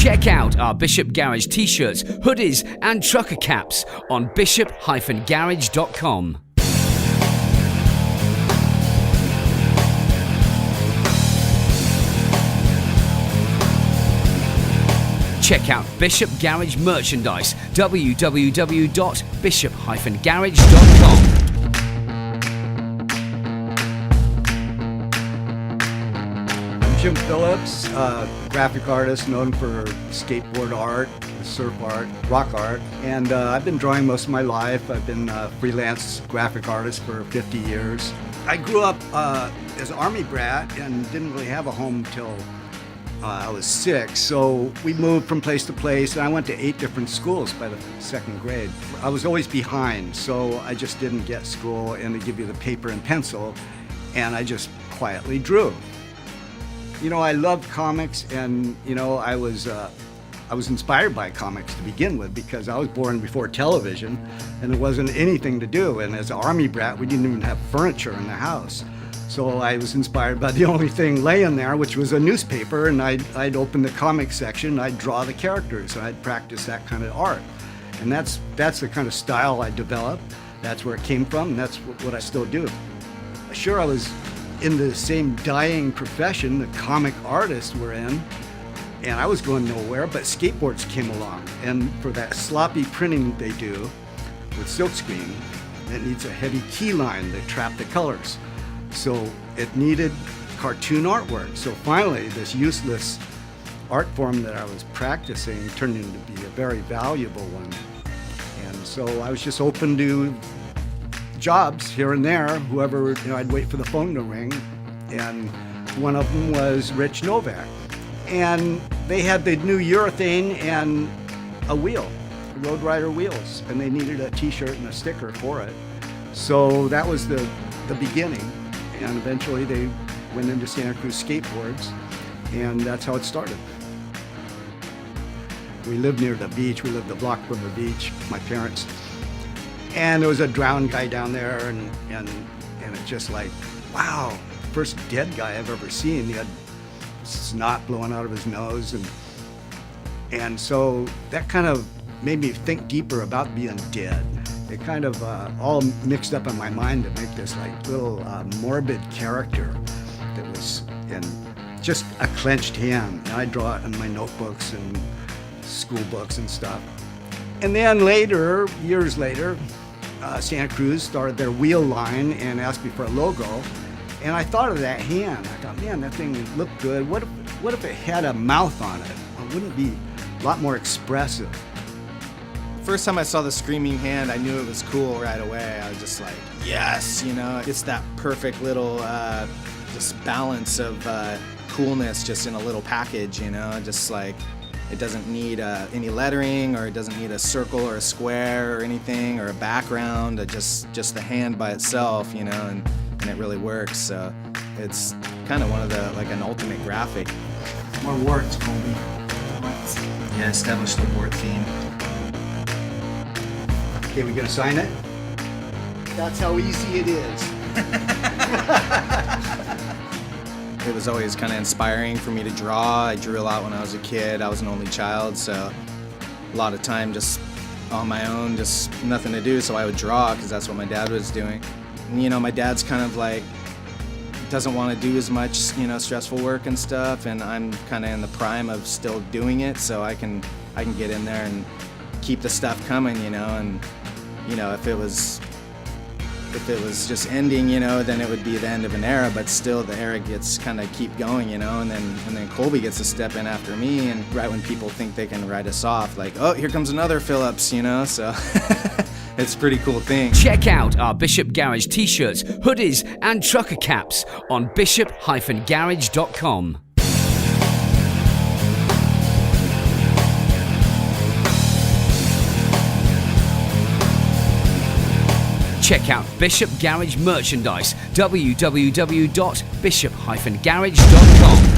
Check out our Bishop Garage t-shirts, hoodies and trucker caps on bishop-garage.com. Check out Bishop Garage merchandise, www.bishop-garage.com. I'm Phillips, graphic artist known for skateboard art, surf art, rock art, and I've been drawing most of my life. I've been a freelance graphic artist for 50 years. I grew up as an Army brat and didn't really have a home till I was 6, so we moved from place to place, and I went to 8 different schools by the 2nd grade. I was always behind, so I just didn't get school, and they give you the paper and pencil, and I just quietly drew. You know, I loved comics, and you know, I was inspired by comics to begin with because I was born before television, and there wasn't anything to do. And as an Army brat, we didn't even have furniture in the house. So I was inspired by the only thing laying there, which was a newspaper, and I'd open the comic section, I'd draw the characters, and I'd practice that kind of art. And that's the kind of style I developed. That's where it came from, and that's what I still do. Sure, I was in the same dying profession the comic artists were in, and I was going nowhere, but skateboards came along. And for that sloppy printing they do with silkscreen, it needs a heavy key line to trap the colors. So it needed cartoon artwork. So finally, this useless art form that I was practicing turned into be a very valuable one. And so I was just open to jobs here and there, whoever, you know, I'd wait for the phone to ring, and one of them was Rich Novak. And they had the new urethane and a wheel, Road Rider wheels, and they needed a t-shirt and a sticker for it. So that was the beginning, and eventually they went into Santa Cruz skateboards, and that's how it started. We lived near the beach, we lived a block from the beach, my parents. And there was a drowned guy down there, and it's just like, wow, first dead guy I've ever seen. He had snot blowing out of his nose, and so that kind of made me think deeper about being dead. It kind of all mixed up in my mind to make this like little morbid character that was in just a clenched hand. And I draw it in my notebooks and school books and stuff. And then later, years later, Santa Cruz started their wheel line and asked me for a logo. And I thought of that hand. I thought, man, that thing looked good. What if it had a mouth on it? It wouldn't be a lot more expressive. First time I saw the screaming hand, I knew it was cool right away. I was just like, yes, you know, it's that perfect little just balance of coolness just in a little package, you know, just like, it doesn't need any lettering, or it doesn't need a circle or a square or anything, or a background, just the hand by itself, you know, and it really works. So it's kind of one of the, like an ultimate graphic. More words, Colby. Yeah, establish the word theme. Okay, we gonna sign it? That's how easy it is. It was always kind of inspiring for me to draw. I drew a lot when I was a kid. I was an only child, so a lot of time just on my own, just nothing to do, so I would draw because that's what my dad was doing. And, you know, my dad's kind of like, doesn't want to do as much, you know, stressful work and stuff, and I'm kind of in the prime of still doing it, so I can get in there and keep the stuff coming, you know, and, you know, if it was just ending, you know, then it would be the end of an era, but still the era gets kind of keep going, you know, and then Colby gets to step in after me, and right when people think they can write us off, like, oh, here comes another Phillips, you know, so it's a pretty cool thing. Check out our Bishop Garage t-shirts, hoodies and trucker caps on bishop-garage.com. Check out Bishop Garage merchandise, www.bishop-garage.com.